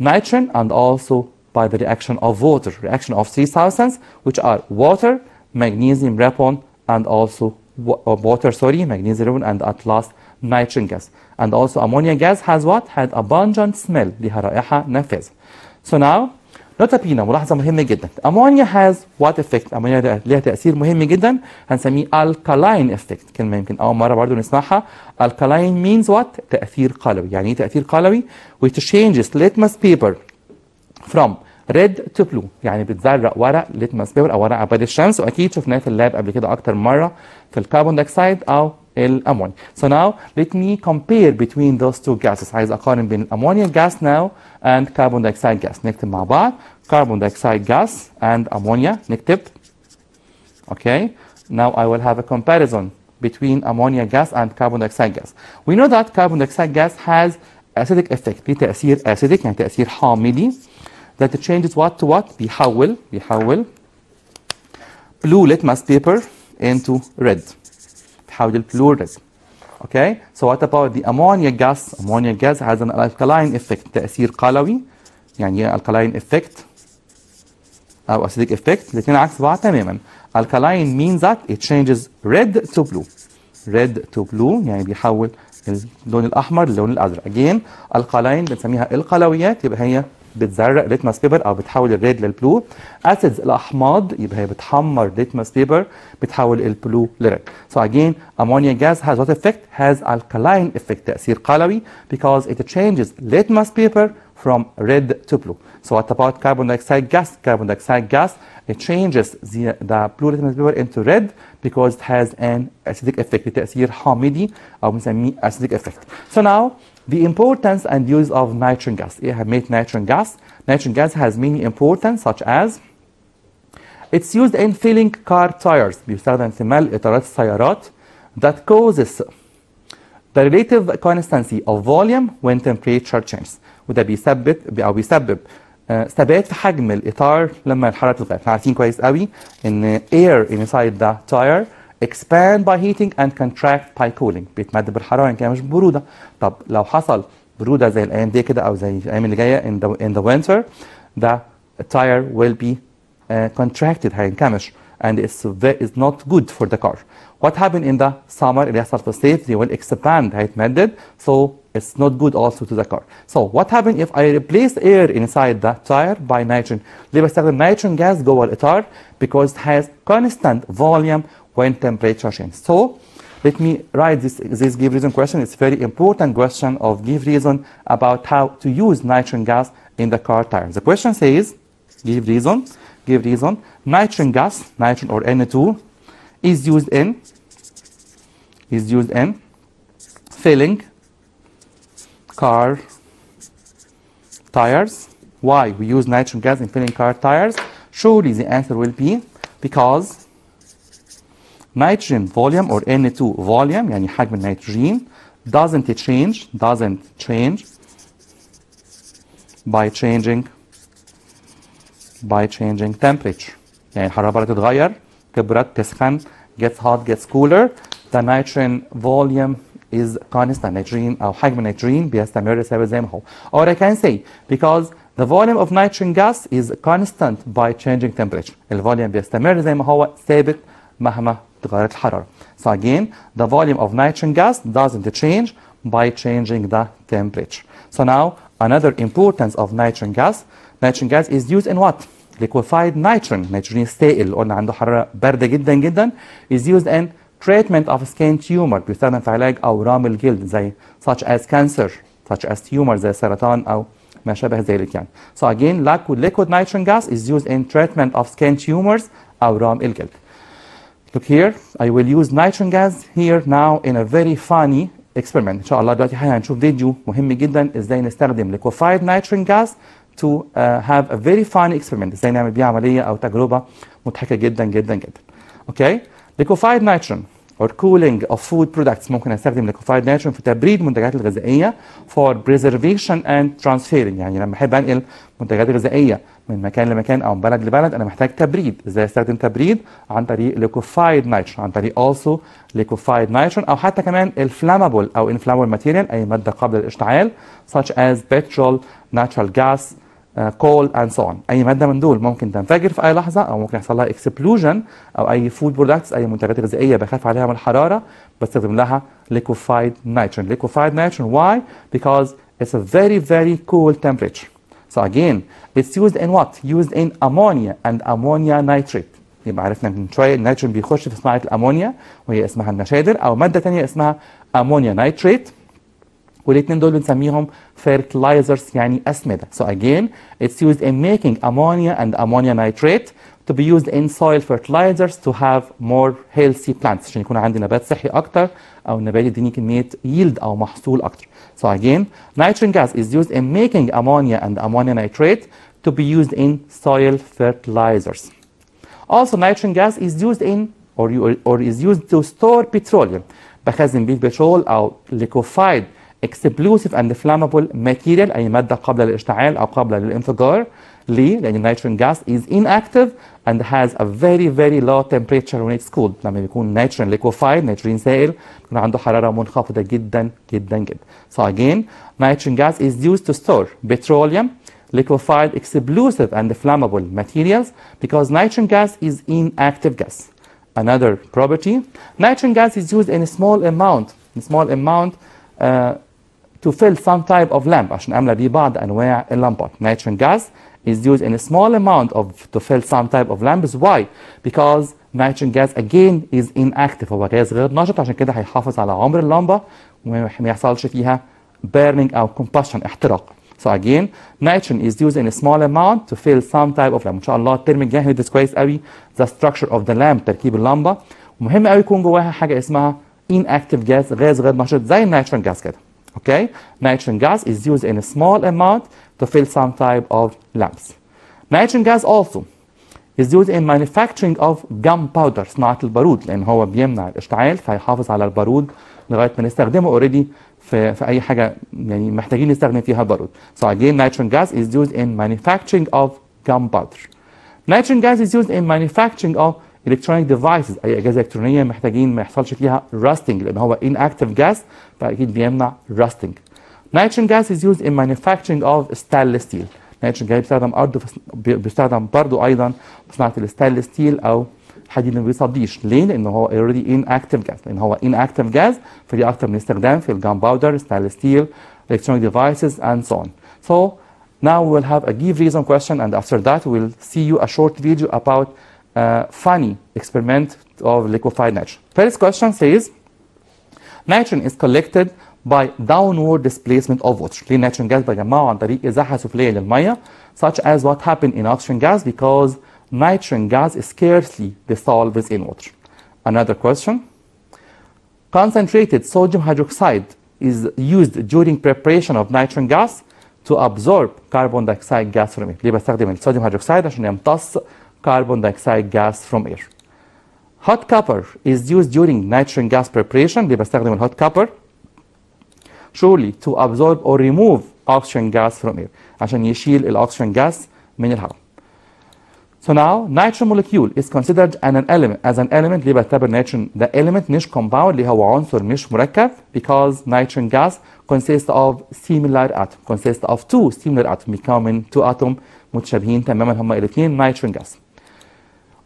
nitrogen and also by the reaction of water, reaction of three substances which are water, magnesium ribbon and also magnesium ribbon and at last nitrogen gas. And also ammonia gas has what? Had a pungent smell لها رائحة نافذة. So now نوتا بينا ملاحظة مهمة جدا. Ammonia has what effect؟ أمونيا لها تأثير مهم جدا هنسميه alkaline effect. كلمة يمكن أول مرة برضو نسمعها. Alkaline means what؟ تأثير قلوي. يعني إيه تأثير قلوي؟ which changes litmus paper from red to blue. يعني بتزرق ورق litmus paper أو ورق عباد الشمس وأكيد شفناه في اللاب قبل كده أكتر مرة في الكربون دايوكسيد أو الأمونيا. So now let me compare between those two gases. عايز أقارن بين الأمونيا gas now and carbon dioxide gas. نكتب مع بعض carbon dioxide gas and ammonia. نكتب. Okay. Now I will have a comparison between ammonia gas and carbon dioxide gas. We know that carbon dioxide gas has acidic effect. ليه تأثير acidic يعني تأثير حامضي. That changes what to what? بيحول blue litmus paper into red. بيحول blue red. Okay. So what about the ammonia gas? Ammonia gas has an alkaline effect. تأثير قلوي. يعني ايه alkaline effect أو acidic effect؟ الاثنين عكس بعض تماما. Alkaline means that it changes red to blue. Red to blue يعني بيحول اللون الأحمر للون الأزرق. Again alkaline بنسميها القلويات يبقى هي بتزرق ليتمس بيبر او بتحول الريد للبلو. اسيدز الاحماض يبقى هي بتحمر ليتمس بيبر بتحول البلو لريد. So again ammonia gas has what effect? Has alkaline effect تأثير قلوي because it changes litmus paper from red to blue. So what about carbon dioxide gas? Carbon dioxide gas it changes the blue litmus paper into red because it has an acidic effect تأثير حامضي او بنسميه acidic effect. So now the importance and use of nitrogen gas. إيه أهمية nitrogen gas? Nitrogen gas has many importance such as it's used in filling car tires. بيستخدم في ملء إطارات السيارات that causes the relative constancy of volume when temperature changes. وده بيسبب ثبات في حجم الإطار لما الحرارة تتغير. احنا عارفين كويس قوي إن air inside the tire expand by heating and contract by cooling. بيتمد بالحراره يعني كده مش بروده. طب لو حصل بروده زي الايام دي كده او زي الايام اللي جايه in the winter the tire will be contracted هينكمش and it's not good for the car. What happened in the summer اللي يحصل في الصيف they will expand هيتمدد so it's not good also to the car. So what happened if I replace air inside the tire by nitrogen? ليه بستخدم nitrogen gas جوه الإطار? Because it has constant volume when temperature changes. So let me write this give reason question. It's a very important question of give reason about how to use nitrogen gas in the car tire. The question says, give reason, nitrogen gas, nitrogen or N2, is used in filling car tires. Why we use nitrogen gas in filling car tires? Surely the answer will be because nitrogen volume or N2 volume يعني حجم النيتروجين doesn't change by changing temperature. يعني الحرارة تتغير، تبرد، تسخن، gets hot, gets cooler. The nitrogen volume is constant. نيتروجين أو حجم النيتروجين بيستمر ثابت زي ما هو. Or I can say because the volume of nitrogen gas is constant by changing temperature. الفوليوم بيستمر زي ما هو ثابت مهما تغيرت الحرارة. So again, the volume of nitrogen gas doesn't change by changing the temperature. So now another importance of nitrogen gas. Nitrogen gas is used in what? Liquefied nitrogen. نيتروجين السائل قلنا عنده حرارة باردة جدا جدا. Is used in treatment of skin tumor. بيستخدم في علاج أورام الجلد زي such as cancer, such as tumor زي السرطان أو ما شابه ذلك يعني. So again, liquid nitrogen gas is used in treatment of skin tumors أورام الجلد. Look here, I will use nitrogen gas here now in a very funny experiment. إن شاء الله دلوقتي هنشوف فيديو مهم جدا إزاي نستخدم liquefied nitrogen gas to have a very funny experiment. إزاي نعمل بيها عملية أو تجربة مضحكة جدا جدا جدا. Okay? Liquefied nitrogen or cooling of food products. ممكن استخدم liquefied nitrogen في تبريد المنتجات الغذائية for preservation and transferring. يعني لما احب انقل منتجات غذائية من مكان لمكان او من بلد لبلد انا محتاج تبريد. ازاي استخدم تبريد؟ عن طريق liquefied nitrogen، عن طريق also liquefied nitrogen او حتى كمان الفلامبل او inflammable material اي مادة قابلة للاشتعال such as petrol, natural gas, coal and so on. اي ماده من دول ممكن تنفجر في اي لحظه او ممكن يحصل لها اكسبلوجن او اي فود برودكتس اي منتجات غذائيه بخاف عليها من الحراره بستخدم لها liquefied nitrogen. Liquefied nitrogen, why? Because it's a very very cool temperature. So again, it's used in what? Used in ammonia and ammonia nitrate. يبقى عرفنا من شويه النيتروجين بيخش في صناعه الامونيا وهي اسمها النشادر او ماده ثانيه اسمها امونيا نايتريت. والاثنين دول بنسميهم fertilizers يعني أسمدة. So again, it's used in making ammonia and ammonia nitrate to be used in soil fertilizers to have more healthy plants. عشان يكون عندي نبات صحي أكتر أو النبات يديني كمية yield أو محصول أكتر. So again, nitrogen gas is used in making ammonia and ammonia nitrate to be used in soil fertilizers. Also, nitrogen gas is used in or is used to store petroleum. بخزن بيه البترول أو liquefied explosive and flammable material أي مادة قابلة للاشتعال أو قابلة للانفجار. ليه؟ لأن النيتروجين gas is inactive and has a very very low temperature when it's cooled. لما بيكون نيتروجين liquefied نيتروجين سائل بيكون عنده حرارة منخفضة جدا جدا جدا. So again, nitrogen gas is used to store petroleum, liquefied explosive and flammable materials because nitrogen gas is inactive gas. Another property, nitrogen gas is used in a small amount to fill some type of lamp عشان أملى بيه بعض أنواع اللمبات. Nitrogen gas is used in a small amount to fill some type of lamps. Why? Because nitrogen gas again is inactive. هو غاز غير نشط عشان كده هيحافظ على عمر اللمبة وما يحصلش فيها burning أو combustion احتراق. So again, nitrogen is used in a small amount to fill some type of lamp. إن شاء الله الترم الجاي هندرس كويس قوي the structure of the lamp تركيب اللمبة ومهم قوي يكون جواها حاجة اسمها inactive gas غاز غير نشط زي النيتروجين gas كده. Okay? Nitrogen gas is used in a small amount to fill some type of lamps. Nitrogen gas also is used in manufacturing of gunpowder صناعة البارود لأن هو بيمنع الاشتعال فيحافظ على البارود لغاية ما نستخدمه already في أي حاجة يعني محتاجين نستخدم فيها البارود. So again, nitrogen gas is used in manufacturing of gunpowder. Nitrogen gas is used in manufacturing of electronic devices أي أجهزة إلكترونية محتاجين ما يحصلش فيها rusting لأن هو inactive gas فأكيد بيمنع rusting. Nitrogen gas is used in manufacturing of stainless steel. nitrogen gas بيستخدم برضه أيضا في صناعة الستانلس ستيل أو الحديد اللي ما بيصديش. ليه؟ لأن هو already inactive gas. لأن هو inactive gas فدي أكتر من استخدام في الgunpowder, stainless steel, electronic devices and so on. So now we will have a give reason question and after that we will see you a short video about funny experiment of liquefied nitrogen. First question says, Nitrogen is collected by downward displacement of water. ليه nitrogen gas بجمعه عن طريق إزاحة سفلية للمية such as what happened in oxygen gas because nitrogen gas scarcely dissolves in water. Another question. Concentrated sodium hydroxide is used during preparation of nitrogen gas to absorb carbon dioxide gas from air. ليه بستخدم الصوديوم هيدروكسيد؟ عشان يمتص carbon dioxide gas from air. Hot copper is used during nitrogen gas preparation. ليه بستخدم الهوت copper؟ surely to absorb or remove oxygen gas from air. عشان يشيل الأكسجين gas من الهواء. So now nitrogen molecule is considered as an element. ليه بعتبر nitrogen ده element مش compound اللي هو عنصر مش مركب because nitrogen gas consists of similar atom. consists of two similar atoms بيكون من two atom متشابهين تماما هما الاثنين nitrogen gas.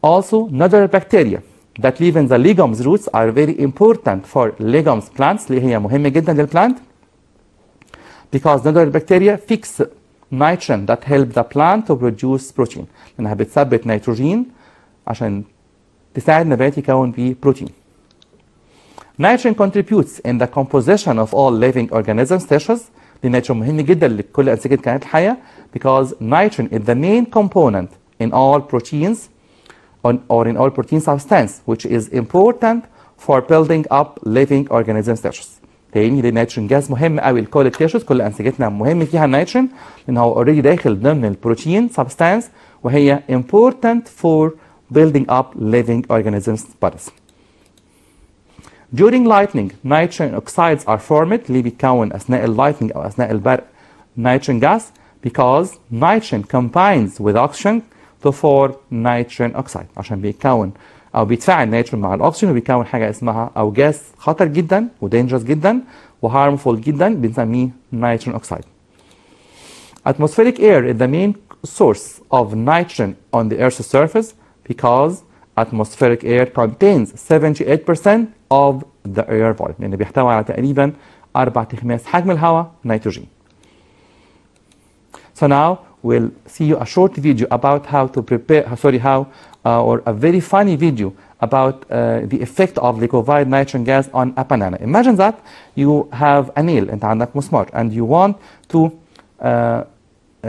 Also nodal bacteria that live in the legumes roots are very important for legumes plants اللي هي مهمة جدا للبلانت because nodal bacteria fix nitrogen that help the plant to produce protein. لأنها بتثبت نيتروجين عشان تساعد النبات يكون فيه بروتين. Nitrogen contributes in the composition of all living organisms tissues. النيتروجين مهم جدا لكل أنسجة الكائنات الحية because nitrogen is the main component in all proteins or in all protein substance which is important for building up living organisms tissues. تاني النيتروجين جاز مهم قوي لكل التيشوز كل انسجتنا مهم فيها النيتروجين لان هو اوريدي داخل ضمن البروتين سبستانس وهي important for building up living organisms bodies. During lightning nitrogen oxides are formed اللي بيتكون اثناء اللايتنينج او اثناء البرق nitrogen gas because nitrogen combines with oxygen to form nitrogen oxide عشان بيتكون او بيتفاعل النيتروجين مع الاكسجين وبيكون حاجه اسمها او جاز خطر جدا ودينجرس جدا وهارمفول جدا بنسميه نيتروجين اوكسيد. Atmospheric air is the main source of nitrogen on the Earth's surface because atmospheric air contains 78% of the air volume لأنه بيحتوي على تقريبا 4/5 حجم الهواء نيتروجين. So now we'll see you a short video about how to prepare, or a very funny video about the effect of liquefied nitrogen gas on a banana. Imagine that you have a nail, أنت عندك مسمار, and you want to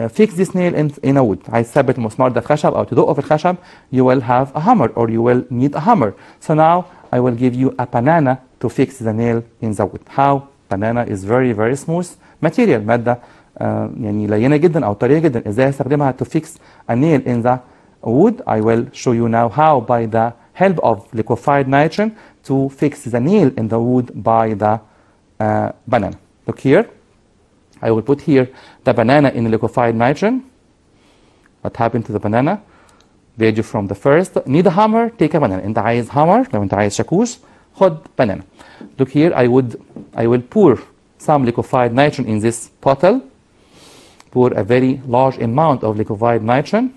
fix this nail in a wood. عايز تثبت المسمار ده في خشب أو تدقه في الخشب. You will have a hammer or you will need a hammer. So now I will give you a banana to fix the nail in the wood. How? Banana is very very smooth material. مادة يعني لينة جدا أو طرية جدا. إزاي استخدمها to fix a nail in the wood? I will show you now how by the help of liquefied nitrogen to fix the nail in the wood by the banana. Look here. I will put here the banana in liquefied nitrogen. What happened to the banana? Video from the first. Need a hammer? Take a banana. أنت عايز hammer. لو أنت عايز شاكوش خد banana. Look here. I will pour some liquefied nitrogen in this bottle. Pour a very large amount of liquefied nitrogen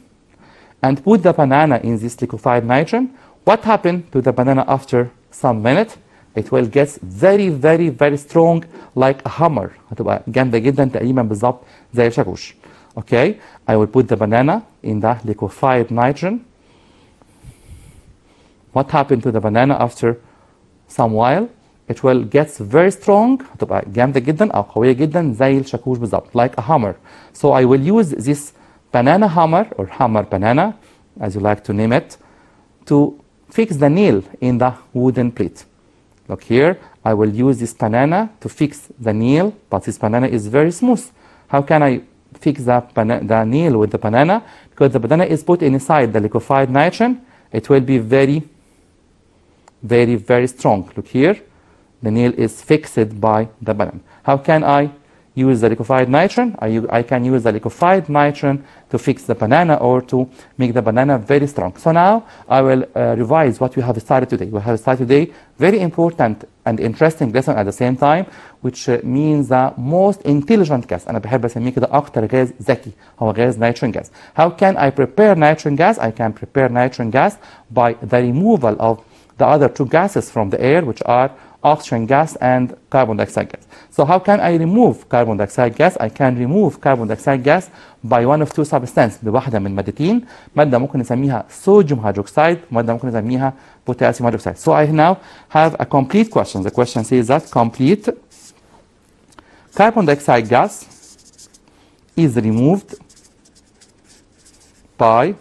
and put the banana in this liquefied nitrogen. What happened to the banana after some minutes? It will get very very very strong like a hammer. هتبقى جامدة جدا تقريبا بالظبط زي الشاكوش. Okay, I will put the banana in the liquefied nitrogen. What happened to the banana after some while? It will get very strong. هتبقى جامدة جدا أو قوية جدا زي الشاكوش بالظبط like a hammer. So I will use this banana hammer or hammer banana as you like to name it to fix the nail in the wooden plate. Look here, I will use this banana to fix the nail, but this banana is very smooth. How can I fix the nail with the banana? Because the banana is put inside the liquefied nitrogen, it will be very, very, very strong. Look here, the nail is fixed by the banana. How can I use the liquefied nitrogen? I can use the liquefied nitrogen to fix the banana or to make the banana very strong. So now I will revise what we have started today. We have started today very important and interesting lesson at the same time, which means the most intelligent gas. أنا بحب أسميه كده أكتر غاز ذكي هو غاز nitrogen gas. How can I prepare nitrogen gas? I can prepare nitrogen gas by the removal of the other two gases from the air, which are oxygen gas and carbon dioxide gas. So how can I remove carbon dioxide gas? I can remove carbon dioxide gas by one of two substances، بواحدة من مادتين، مادة ممكن نسميها صوديوم هيدروكسيد، ومادة ممكن نسميها بوتاسيوم هيدروكسيد. So I now have a complete question. The question says that complete carbon dioxide gas is removed by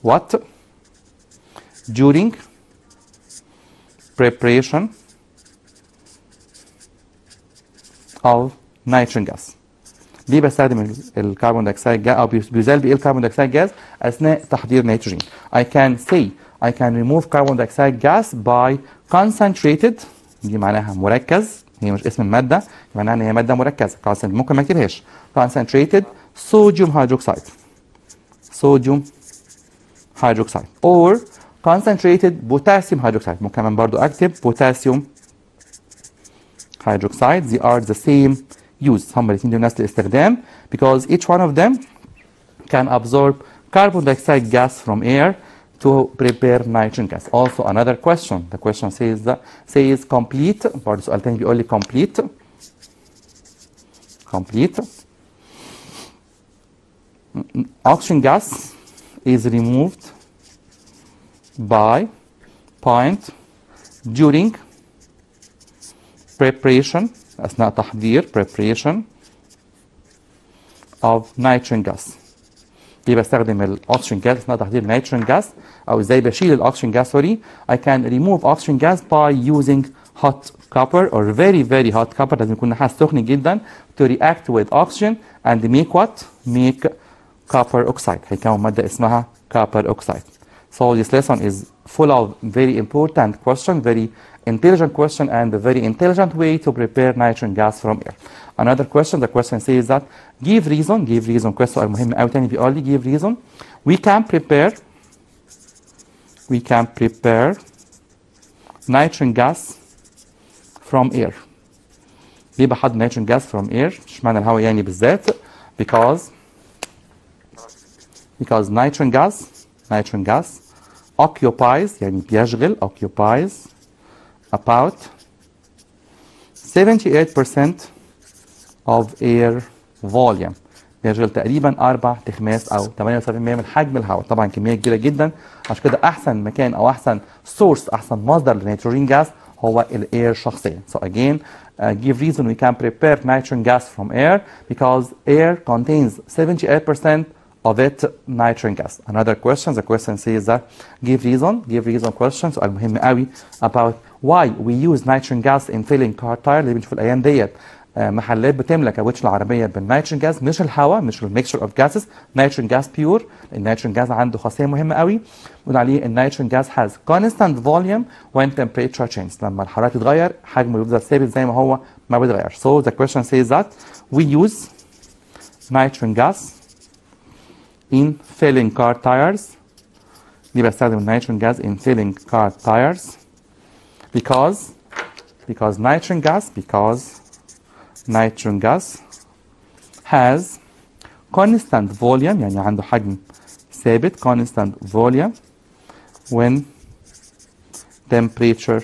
what? During preparation of nitrogen gas. ليه بستخدم الكربون دايوكسيد جاز او بيزال بايه الكربون دايوكسيد جاز اثناء تحضير نيتروجين؟ I can say I can remove carbon dioxide gas by concentrated، دي معناها مركز، هي مش اسم الماده، معناها ان هي ماده مركزه، ممكن ما اكتبهاش. concentrated sodium hydroxide، sodium hydroxide or concentrated potassium hydroxide، ممكن كمان برضو اكتب potassium hydroxide. They are the same use، هم الاثنين دول نفس الاستخدام because each one of them can absorb carbon dioxide gas from air to prepare nitrogen gas. Also another question, the question says complete، برضو سؤال تاني بيقول لي complete oxygen gas is removed by point during preparation، أثناء تحضير preparation of nitrogen gas. ليه بستخدم الأكسجين جاز أثناء تحضير nitrogen gas؟ أو إزاي بشيل الأكسجين جاز؟ سوري. I can remove oxygen gas by using hot copper or very hot copper، لازم يكون نحاس سخن جدا to react with oxygen and make what? Make copper oxide، هيكون مادة اسمها copper oxide. So this lesson is full of very important question, very intelligent question and a very intelligent way to prepare nitrogen gas from air. Another question, the question says that give reason question سؤال مهم قوي تاني بيقول لي give reason we can prepare nitrogen gas from air. ليه بحضر nitrogen gas from air؟ مش معنى الهواء يعني بالذات because nitrogen gas occupies يعني بيشغل occupies about 78% of air volume، بيشغل تقريبا 4 تخماس او 78% من حجم الهواء، طبعا كميه كبيره جدا. عشان كده احسن مكان او احسن سورس، احسن مصدر للنيتروجين جاز هو الاير شخصيا. So again give reason we can prepare nitrogen gas from air because air contains 78% of it nitrogen gas. Another question, the question says that give reason question سؤال مهم قوي about why we use nitrogen gas in filling car tire. اللي بنشوف الايام ديت محلات بتملى كاوتش العربيه بالنيتروجين جاز، مش الهواء، مش الميكشر اوف جاسز، نيتروجين جاز بيور. النيتروجين جاز عنده خاصيه مهمه قوي بنقول عليه النيتروجين جاز has constant volume when temperature changes، لما الحراره تتغير حجمه يفضل ثابت زي ما هو ما بيتغيرش. So the question says that we use nitrogen gas in filling car tires. ليه بستخدم النيتروجين جاز in filling car tires because nitrogen gas has constant volume يعني عنده حجم ثابت constant volume when temperature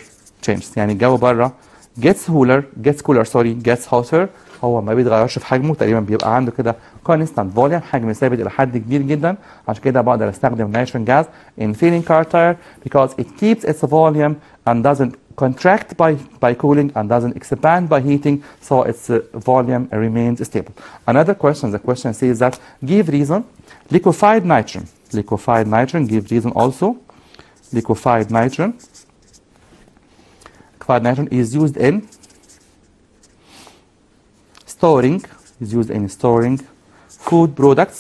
changes، يعني الجو بره gets hotter، هو ما بيتغيرش في حجمه، تقريبا بيبقى عنده كده constant volume، حجم ثابت الى حد كبير جدا. عشان كده بقدر استخدم nitrogen gas in filling car tire because it keeps its volume and doesn't contract by cooling and doesn't expand by heating, so its volume remains stable. Another question, the question says that give reason liquefied nitrogen give reason also. Liquefied nitrogen is used in storing food products.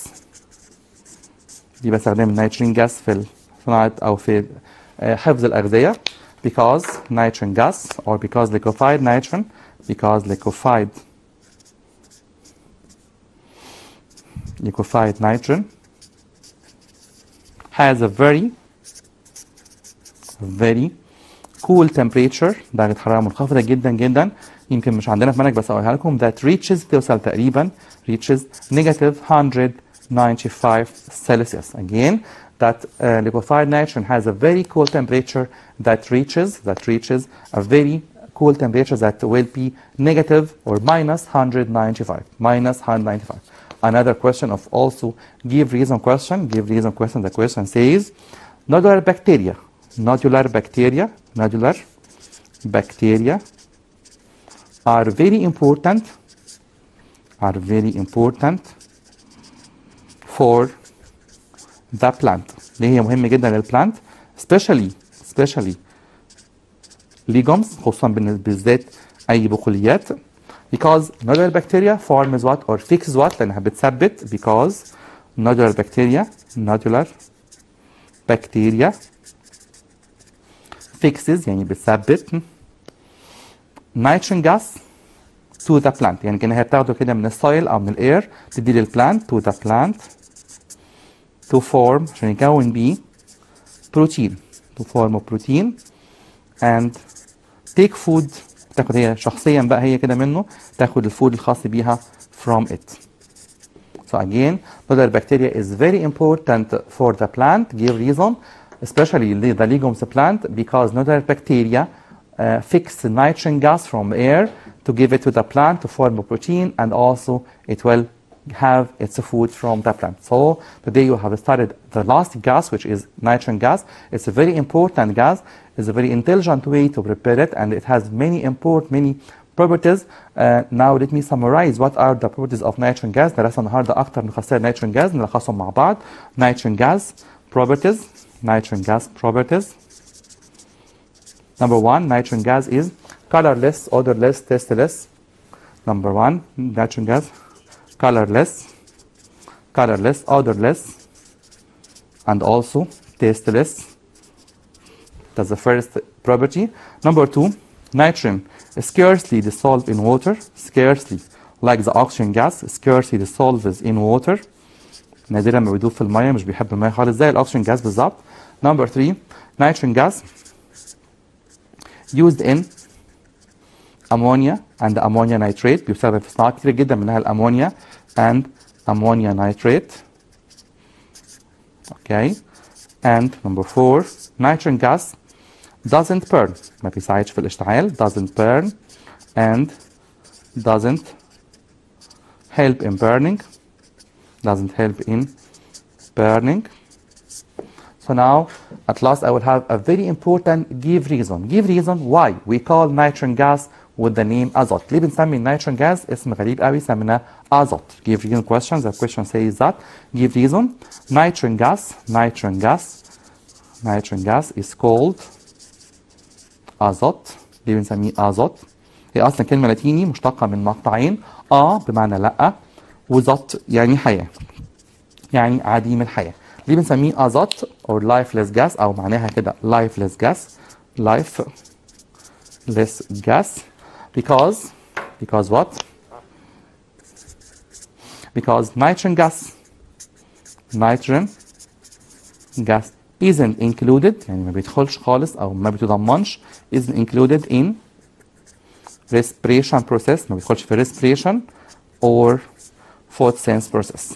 دي بستخدم النيتروجين جاز في صناعة أو في حفظ الأغذية because nitrogen gas or because liquefied nitrogen has a very cool temperature، درجة حرارة منخفضة جدا جدا، يمكن مش عندنا في منهج بس أقولها لكم that توصل تقريبا negative 195 Celsius. Again that liquefied nitrogen has a very cool temperature that reaches a very cool temperature that will be negative or minus 195. Minus 195. Another question of also give reason question. Give reason question. The question says nodular bacteria. Nodular bacteria. Nodular bacteria are very important. Are very important for the plant. ليه هي مهمة جدا للبلانت especially legumes خصوصا بالذات أي بقوليات because nodular bacteria forms what or fixes what لأنها بتثبت because nodular bacteria fixes يعني بتثبت nitrogen gas to the plant يعني كأنها بتاخده كده من السويل أو من الاير تدي للبلانت to the plant to form عشان يكون بيه protein to form a protein and take food تاخد هي شخصيا بقى هي كده منه تاخد الفود الخاص بيها from it. So again nodular bacteria is very important for the plant. Give reason especially the legumes plant because nodular bacteria fix nitrogen gas from air to give it to the plant to form a protein and also it will have its food from the plant. So today you have started the last gas which is nitrogen gas. It's a very important gas. It's a very intelligent way to prepare it and it has many properties. Now let me summarize what are the properties of nitrogen gas. درسنا النهارده اكتر من خاصيه nitrogen gas نلخصهم مع بعض. Nitrogen gas properties. Nitrogen gas properties. Number one, nitrogen gas is colorless, odorless, tasteless. Number one, nitrogen gas colorless, odorless, and also tasteless. That's the first property. Number two, nitrogen scarcely dissolved in water, scarcely like the oxygen gas, scarcely dissolves in water. نادرا ما بيدوب في الميه مش بيحب الميه خالص زي الاكسجين gas بالظبط. Number three, nitrogen gas used in ammonia and ammonia nitrate بيستخدم في صناعات كتير جدا منها الامونيا and ammonia nitrate. Okay. And number four, nitrogen gas doesn't burn ما بيساعدش في الاشتعال doesn't burn and doesn't help in burning. Doesn't help in burning. So now at last I will have a very important give reason. Give reason why we call nitrogen gas with the name azote. ليه بنسمي النيتروجين gas اسم غريب قوي سميناه azote. Give reason question. The question says that give reason nitrogen gas is called azote. ليه بنسميه azote؟ هي اصلا كلمه لاتيني مشتقه من مقطعين بمعنى لا وزوت يعني حياه يعني عديم الحياه. ليه بنسميه azote or lifeless gas او معناها كده lifeless gas because what? Because nitrogen gas isn't included يعني ما بيدخلش خالص او ما بيتضمنش isn't included in respiration process ما بيدخلش في respiration or photosynthesis process.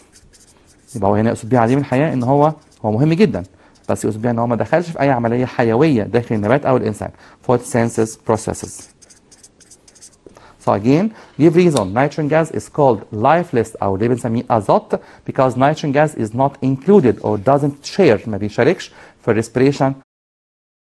يبقى هو هنا يقصد بيه عديم الحياه ان هو مهم جدا بس يقصد بيه ان هو ما دخلش في اي عمليه حيويه داخل النبات او الانسان photosynthesis processes. So again, give reason nitrogen gas is called lifeless أو ليه بنسميه azote because nitrogen gas is not included or doesn't share ما بيشاركش في respiration